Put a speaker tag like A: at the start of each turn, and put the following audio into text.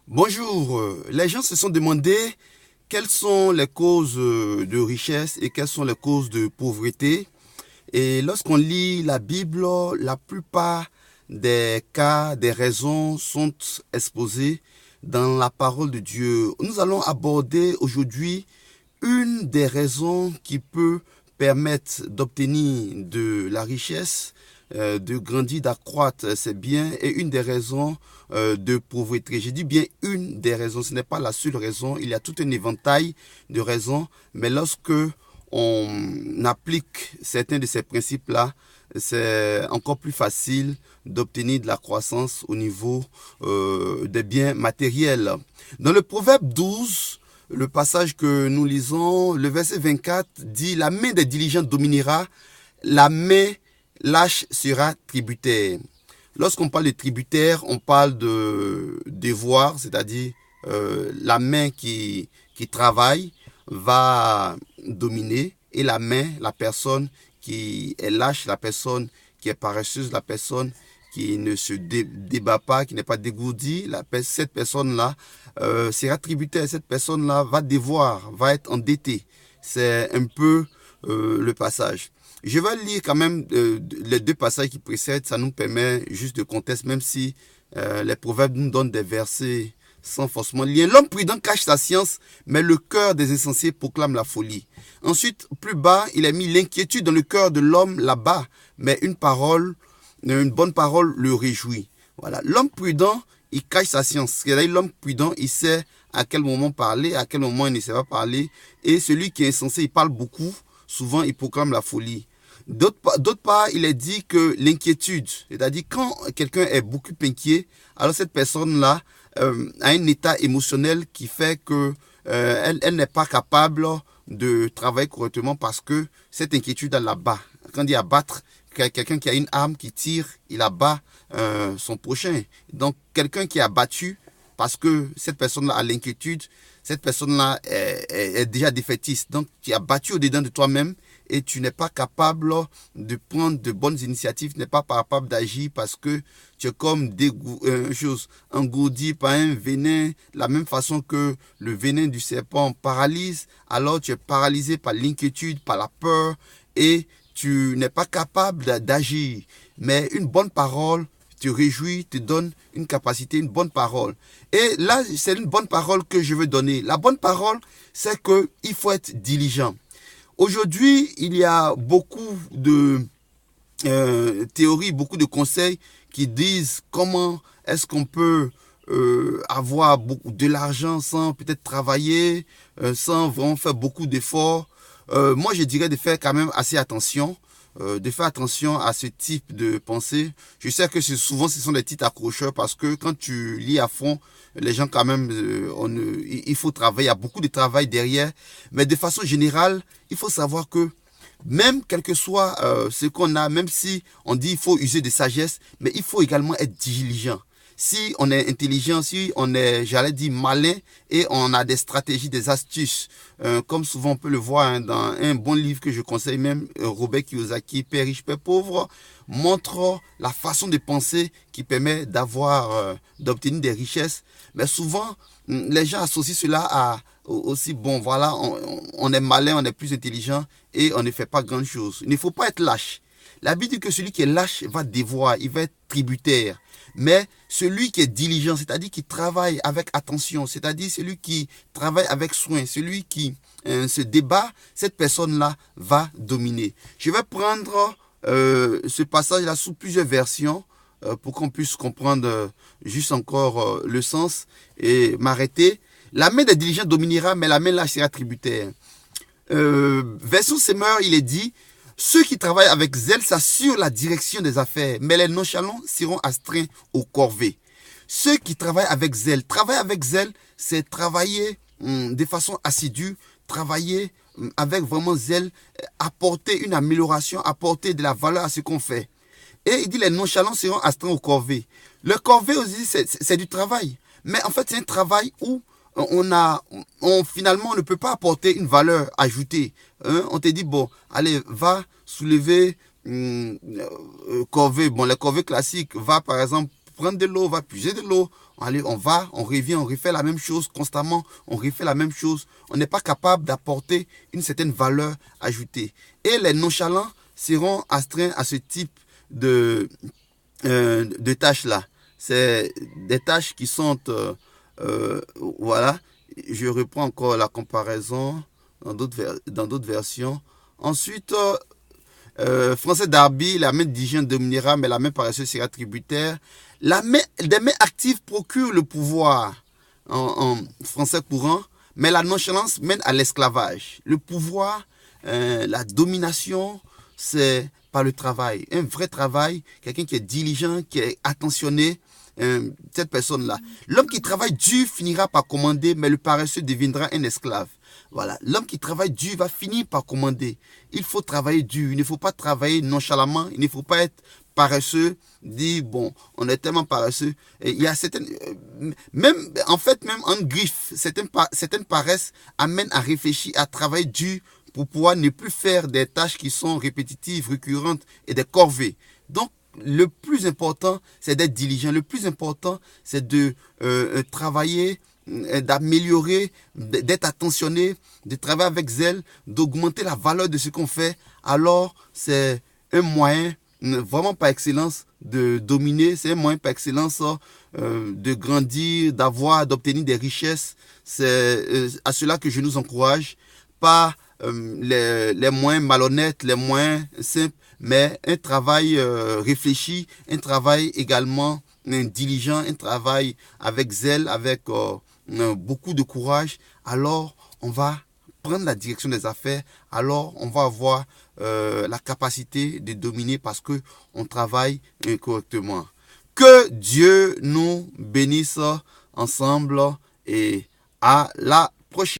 A: Bonjour, les gens se sont demandé quelles sont les causes de richesse et quelles sont les causes de pauvreté. Et lorsqu'on lit la Bible, la plupart des cas, des raisons sont exposées dans la parole de Dieu. Nous allons aborder aujourd'hui une des raisons qui peut permettre d'obtenir de la richesse, de grandir, d'accroître ses biens, et une des raisons de pauvreté. J'ai dit bien une des raisons, ce n'est pas la seule raison, il y a tout un éventail de raisons, mais lorsque on applique certains de ces principes-là, c'est encore plus facile d'obtenir de la croissance au niveau des biens matériels. Dans le Proverbe 12, le passage que nous lisons, le verset 24 dit « La main des diligents dominera, la main lâche sera tributaire ». Lorsqu'on parle de tributaire, on parle de devoir, c'est-à-dire la main qui travaille va dominer, et la main, la personne qui est lâche, la personne qui est paresseuse, la personne qui ne se débat pas, qui n'est pas dégourdie, cette personne-là sera tributaire, cette personne-là va devoir, va être endettée. C'est un peu le passage. Je vais lire quand même les deux passages qui précèdent, ça nous permet juste de contexte, même si les proverbes nous donnent des versets sans forcément lien. L'homme prudent cache sa science, mais le cœur des insensés proclame la folie. Ensuite, plus bas, il a mis l'inquiétude dans le cœur de l'homme là-bas, mais une bonne parole le réjouit. Voilà. L'homme prudent, il cache sa science. C'est-à-dire l'homme prudent, il sait à quel moment parler, à quel moment il ne sait pas parler. Et celui qui est insensé, il parle beaucoup. Souvent, il proclame la folie. D'autre part, il est dit que l'inquiétude, c'est-à-dire quand quelqu'un est beaucoup inquiet, alors cette personne-là a un état émotionnel qui fait que elle n'est pas capable de travailler correctement parce que cette inquiétude, elle l'abat. Quand il dit abattre, quelqu'un qui a une arme qui tire, il abat son prochain. Donc, quelqu'un qui est abattu parce que cette personne-là a l'inquiétude, cette personne-là est déjà défaitiste. Donc, tu as battu au-dedans de toi-même et tu n'es pas capable de prendre de bonnes initiatives, tu n'es pas capable d'agir parce que tu es comme engourdi par un venin, de la même façon que le venin du serpent paralyse. Alors, tu es paralysé par l'inquiétude, par la peur et tu n'es pas capable d'agir. Mais une bonne parole te réjouit, te donne une capacité, une bonne parole. Et là, c'est une bonne parole que je veux donner. La bonne parole, c'est qu'il faut être diligent. Aujourd'hui, il y a beaucoup de théories, beaucoup de conseils qui disent comment est-ce qu'on peut avoir de l'argent sans peut-être travailler, sans vraiment faire beaucoup d'efforts. Moi, je dirais de faire quand même assez attention. De faire attention à ce type de pensée. Je sais que souvent ce sont des titres accrocheurs parce que quand tu lis à fond, les gens quand même, il faut travailler, il y a beaucoup de travail derrière. Mais de façon générale, il faut savoir que même quel que soit ce qu'on a, même si on dit il faut user de sagesse, mais il faut également être diligent. Si on est intelligent, si on est, j'allais dire, malin et on a des stratégies, des astuces, comme souvent on peut le voir dans un bon livre que je conseille même, Robert Kiyosaki, Père riche, Père pauvre, montre la façon de penser qui permet d'obtenir des richesses. Mais souvent, les gens associent cela à aussi, bon, voilà, on est malin, on est plus intelligent et on ne fait pas grand chose. Il ne faut pas être lâche. La Bible dit que celui qui est lâche va devoir, il va être tributaire. Mais celui qui est diligent, c'est-à-dire qui travaille avec attention, c'est-à-dire celui qui travaille avec soin, celui qui se débat, cette personne-là va dominer. Je vais prendre ce passage-là sous plusieurs versions pour qu'on puisse comprendre juste encore le sens et m'arrêter. La main des diligents dominera, mais la main lâche sera tributaire. Version Semeur, il est dit: ceux qui travaillent avec zèle s'assurent la direction des affaires, mais les nonchalants seront astreints aux corvées. Ceux qui travaillent avec zèle, c'est travailler de façon assidue, travailler avec vraiment zèle, apporter une amélioration, apporter de la valeur à ce qu'on fait. Et il dit les nonchalants seront astreints aux corvées. Le corvée aussi, c'est du travail. Mais en fait, c'est un travail où finalement, on ne peut pas apporter une valeur ajoutée. On te dit, bon, allez, va soulever corvée. Bon, les corvées classiques, va par exemple prendre de l'eau, on va puiser de l'eau. Allez, on va, on revient, on refait la même chose constamment, on refait la même chose. On n'est pas capable d'apporter une certaine valeur ajoutée. Et les nonchalants seront astreints à ce type de tâches-là. C'est des tâches qui sont, voilà, je reprends encore la comparaison dans d'autres versions. Ensuite, Français Darby, la main diligente dominera, mais la main paresseuse sera tributaire. Des mains actives procurent le pouvoir, en français courant, mais la nonchalance mène à l'esclavage. Le pouvoir, la domination, c'est par le travail. Un vrai travail, quelqu'un qui est diligent, qui est attentionné, cette personne-là. L'homme qui travaille dur finira par commander, mais le paresseux deviendra un esclave. Voilà, l'homme qui travaille dur va finir par commander. Il faut travailler dur, il ne faut pas travailler nonchalamment, il ne faut pas être paresseux, dire bon, on est tellement paresseux. Et il y a certaines, même en griffe, certaines paresses amènent à réfléchir, à travailler dur pour pouvoir ne plus faire des tâches qui sont répétitives, récurrentes et des corvées. Donc, le plus important, c'est d'être diligent. Le plus important, c'est de travailler, d'améliorer, d'être attentionné, de travailler avec zèle, d'augmenter la valeur de ce qu'on fait. Alors, c'est un moyen, vraiment par excellence, de dominer. C'est un moyen par excellence de grandir, d'obtenir des richesses. C'est à cela que je nous encourage. Pas les moyens malhonnêtes, les moyens simples, mais un travail réfléchi, un travail également diligent, un travail avec zèle, avec beaucoup de courage. Alors, on va prendre la direction des affaires. Alors, on va avoir la capacité de dominer parce que on travaille correctement. Que Dieu nous bénisse ensemble et à la